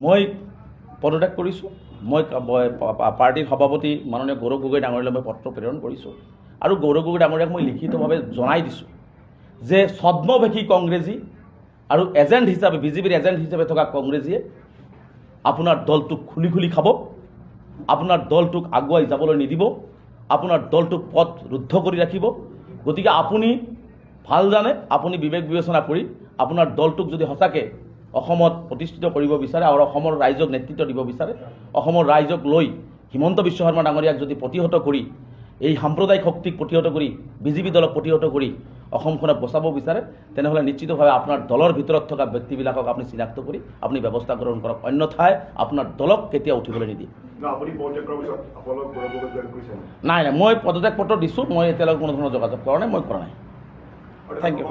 মই পদত্যাগ কৰিছোঁ। মই পাৰ্টিৰ সভাপতি মাননীয় গৌৰৱ গগৈ ডাঙৰীয়ালৈ মই পত্ৰ প্ৰেৰণ কৰিছোঁ আৰু গৌৰৱ গগৈ ডাঙৰীয়াক মই লিখিতভাৱে জনাই দিছোঁ যে ছদ্মবেশী কংগ্ৰেছী আৰু এজেণ্ট হিচাপে বিজেপিৰ এজেণ্ট হিচাপে থকা কংগ্ৰেছীয়ে আপোনাৰ দলটোক খুলি খুলি খাব, আপোনাৰ দলটোক আগুৱাই যাবলৈ নিদিব, আপোনাৰ দলটোক পথ ৰুদ্ধ কৰি ৰাখিব। গতিকে আপুনি ভাল জানে, আপুনি বিবেক বিবেচনা কৰি আপোনাৰ দলটোক যদি সঁচাকৈ অসমত প্ৰতিষ্ঠিত কৰিব বিচাৰে আৰু অসমৰ ৰাইজক নেতৃত্ব দিব বিচাৰে, অসমৰ ৰাইজক লৈ হিমন্ত বিশ্ব শৰ্মা ডাঙৰীয়াক যদি প্ৰতিহত কৰি এই সাম্প্ৰদায়িক শক্তিক প্ৰতিহত কৰি বিজেপি দলক প্ৰতিহত কৰি অসমখনক বচাব বিচাৰে, তেনেহ'লে নিশ্চিতভাৱে আপোনাৰ দলৰ ভিতৰত থকা ব্যক্তিবিলাকক আপুনি চিনাক্ত কৰি আপুনি ব্যৱস্থা গ্ৰহণ কৰক, অন্যথাই আপোনাৰ দলক কেতিয়াও উঠিবলৈ নিদিয়ে। নাই নাই, মই পদত্যাগ পত্ৰ দিছোঁ। মই এতিয়ালৈকে কোনো ধৰণৰ যোগাযোগ কৰা নাই, মই কৰা নাই। Thank you.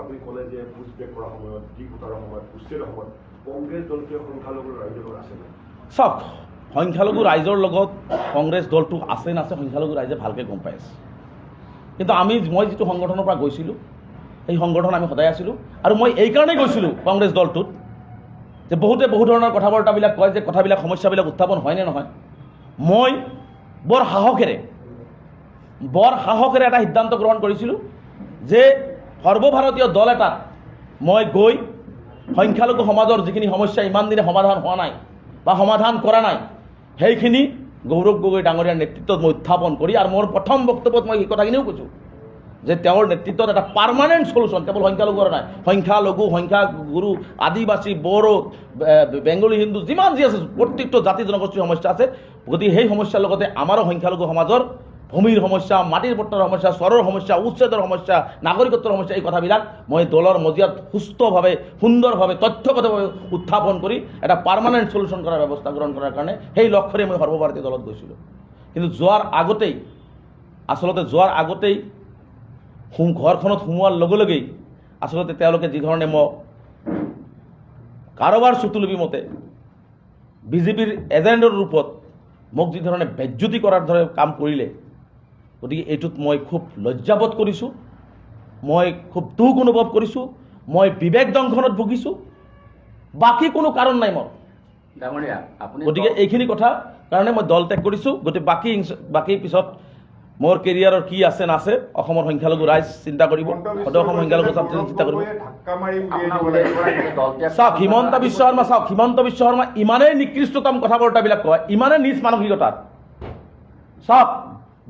আপুনি ক'লে যে পুষ্পেক কৰাৰ সময়ত কি ভোটাৰৰ সময়ত পুষ্পেৰ সময়ত কংগ্ৰেছ দলটোৱে সংখ্যালঘু ৰাইজৰ লগত আছে। চাওক, সংখ্যালঘু ৰাইজৰ লগত কংগ্ৰেছ দলটো আছে নাছে সংখ্যালঘু ৰাইজে ভালকৈ গম পাই আছে। কিন্তু মই যিটো সংগঠনৰ পৰা গৈছিলোঁ সেই সংগঠন আমি সদায় আছিলোঁ আৰু মই এইকাৰণেই গৈছিলোঁ কংগ্ৰেছ দলটোত যে বহুতে বহু ধৰণৰ কথা বাৰ্তাবিলাক কয় যে কথাবিলাক সমস্যাবিলাক উত্থাপন হয়নে নহয়। মই বৰ সাহসেৰে এটা সিদ্ধান্ত গ্ৰহণ কৰিছিলোঁ যে সৰ্বভাৰতীয় দল এটাত মই গৈ সংখ্যালঘু সমাজৰ যিখিনি সমস্যা ইমান দিনে সমাধান হোৱা নাই বা সমাধান কৰা নাই সেইখিনি গৌৰৱ গগৈ ডাঙৰীয়াৰ নেতৃত্বত মই উত্থাপন কৰি আৰু মোৰ প্ৰথম বক্তব্যত মই এই কথাখিনিও কৈছোঁ যে তেওঁৰ নেতৃত্বত এটা পাৰ্মানেণ্ট চলুশ্যন, কেৱল সংখ্যালঘুৰ নাই, সংখ্যালঘু সংখ্যাগুৰু আদিবাসী বড়ো বেংগলী হিন্দু যিমান যি আছে প্ৰত্যেকটো জাতি জনগোষ্ঠীৰ সমস্যা আছে। গতিকে সেই সমস্যাৰ লগতে আমাৰো সংখ্যালঘু সমাজৰ ভূমিৰ সমস্যা, মাটিৰ পট্টাৰ সমস্যা, চৰৰ সমস্যা, উচ্ছেদৰ সমস্যা, নাগৰিকত্বৰ সমস্যা, এই কথাবিলাক মই দলৰ মজিয়াত সুস্থভাৱে সুন্দৰভাৱে তথ্যগতভাৱে উত্থাপন কৰি এটা পাৰ্মানেণ্ট চলুশ্যন কৰাৰ ব্যৱস্থা গ্ৰহণ কৰাৰ কাৰণে সেই লক্ষ্যৰে মই সৰ্বভাৰতীয় দলত গৈছিলোঁ। কিন্তু যোৱাৰ আগতেই ঘৰখনত সোমোৱাৰ লগে লগেই আচলতে তেওঁলোকে যিধৰণে মোক কাৰোবাৰ চুটুলুবি মতে বিজেপিৰ এজেণ্টৰ ৰূপত মোক যিধৰণে বেজ্জুতি কৰাৰ দৰে কাম কৰিলে, গতিকে এইটোত মই খুব লজ্জাবোধ কৰিছোঁ, মই খুব দুখ অনুভৱ কৰিছোঁ, মই বিবেক দংশনত ভুগিছোঁ, বাকী কোনো কাৰণ নাই মোৰ। গতিকে এইখিনি কথা কাৰণে মই দল ত্যাগ কৰিছোঁ। গতিকে বাকী পিছত মোৰ কেৰিয়াৰৰ কি আছে নাছে অসমৰ সংখ্যালঘু ৰাইজ চিন্তা কৰিব, সদৌ অসম সংখ্যালঘু ছাত্ৰী চিন্তা কৰিব। চাওক, হিমন্ত বিশ্ব শৰ্মা ইমানেই নিকৃষ্টতম কথা বাৰ্তাবিলাক কয়, ইমানেই নিজ মানসিকতাৰ। চাওক,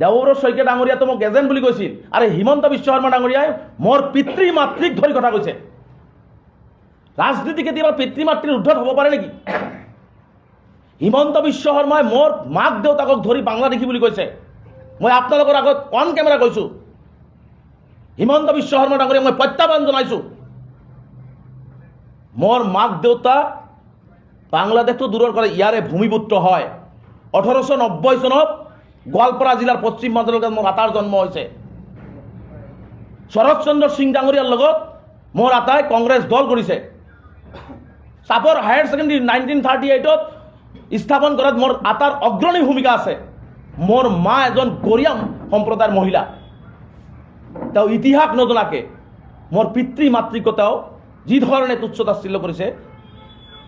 দেৱব্ৰত শইকীয়া ডাঙৰীয়াতো মোক এজেণ্ট বুলি কৈছিল আৰু হিমন্ত বিশ্ব শৰ্মা ডাঙৰীয়াই মোৰ পিতৃ মাতৃক ধৰি কথা কৈছে। ৰাজনীতি কেতিয়াবা পিতৃ মাতৃৰ ঊৰ্ধত হ'ব পাৰে নেকি? হিমন্ত বিশ্ব শৰ্মাই মোৰ মাক দেউতাকক ধৰি বাংলাদেশী বুলি কৈছে। মই আপোনালোকৰ আগত অন কেমেৰা কৈছোঁ, হিমন্ত বিশ্ব শৰ্মা ডাঙৰীয়াক মই প্ৰত্যাহ্বান জনাইছোঁ। মোৰ মাক দেউতা বাংলাদেশটো দূৰৰ কৰে ইয়াৰে ভূমিপুত্ৰ হয়। 1890 চনত গোৱালপাৰা জিলাৰ পশ্চিম মাজুলীত মোৰ আটাৰ জন্ম হৈছে। শৰৎ চন্দ্ৰ সিং ডাঙৰীয়াৰ লগত মোৰ আটাই কংগ্ৰেছ দল কৰিছে। চাপৰ হায়াৰ ছেকেণ্ডেৰী 1938ত স্থাপন কৰাত মোৰ আটাৰ অগ্ৰণী ভূমিকা আছে। মোৰ মা এজন গৰীয়া সম্প্ৰদায়ৰ মহিলা, তেওঁ ইতিহাস নজনাকে মোৰ পিতৃ মাতৃকতাও যি ধৰণে তুচ্ছতাচ্ছিল্য কৰিছে,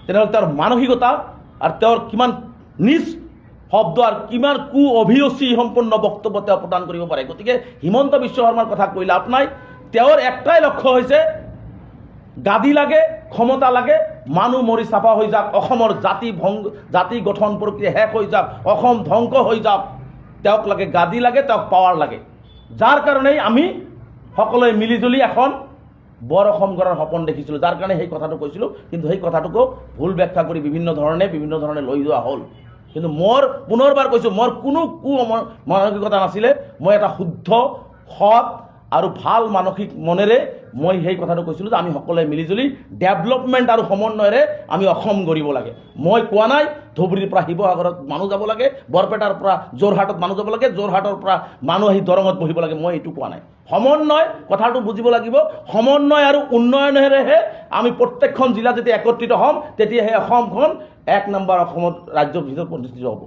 তেনেহ'লে তেওঁৰ মানসিকতা আৰু তেওঁৰ কিমান নিজ শব্দ আৰু কিমান অভিৰুচি সম্পূৰ্ণ বক্তব্য তেওঁ প্ৰদান কৰিব পাৰে। গতিকে হিমন্ত বিশ্ব শৰ্মাৰ কথা কৈ লাভ নাই। তেওঁৰ একটাই লক্ষ্য হৈছে গাদী লাগে, ক্ষমতা লাগে, মানুহ মৰি চাফা হৈ যাওক, অসমৰ জাতি গঠন প্ৰক্ৰিয়া শেষ হৈ যাওক, অসম ধ্বংস হৈ যাওক, তেওঁক লাগে গাদী লাগে, তেওঁক পাৱাৰ লাগে। যাৰ কাৰণেই আমি সকলোৱে মিলিজুলি এখন বৰ অসম গঢ়াৰ সপোন দেখিছিলোঁ, যাৰ কাৰণে সেই কথাটো কৈছিলোঁ। কিন্তু সেই কথাটোকো ভুল ব্যাখ্যা কৰি বিভিন্ন ধৰণে লৈ যোৱা হ'ল। কিন্তু মোৰ পুনৰবাৰ কৈছোঁ, মোৰ কোনো মানসিকতা নাছিলে। মই এটা শুদ্ধ সৎ আৰু ভাল মানসিক মনেৰে মই সেই কথাটো কৈছিলোঁ যে আমি সকলোৱে মিলিজুলি ডেভেলপমেণ্ট আৰু সমন্বয়েৰে আমি অসম গঢ়িব লাগে। মই কোৱা নাই ধুবুৰীৰ পৰা শিৱসাগৰত মানুহ যাব লাগে, বৰপেটাৰ পৰা যোৰহাটত মানুহ যাব লাগে, যোৰহাটৰ পৰা মানুহ আহি দৰঙত বহিব লাগে, মই এইটো কোৱা নাই। সমন্বয় কথাটো বুজিব লাগিব। সমন্বয় আৰু উন্নয়নেৰেহে আমি প্ৰত্যেকখন জিলা যেতিয়া একত্ৰিত হ'ম, তেতিয়াহে অসমখন 1 নম্বৰ অসমত ৰাজ্যৰ ভিতৰত প্ৰতিষ্ঠিত হ'ব।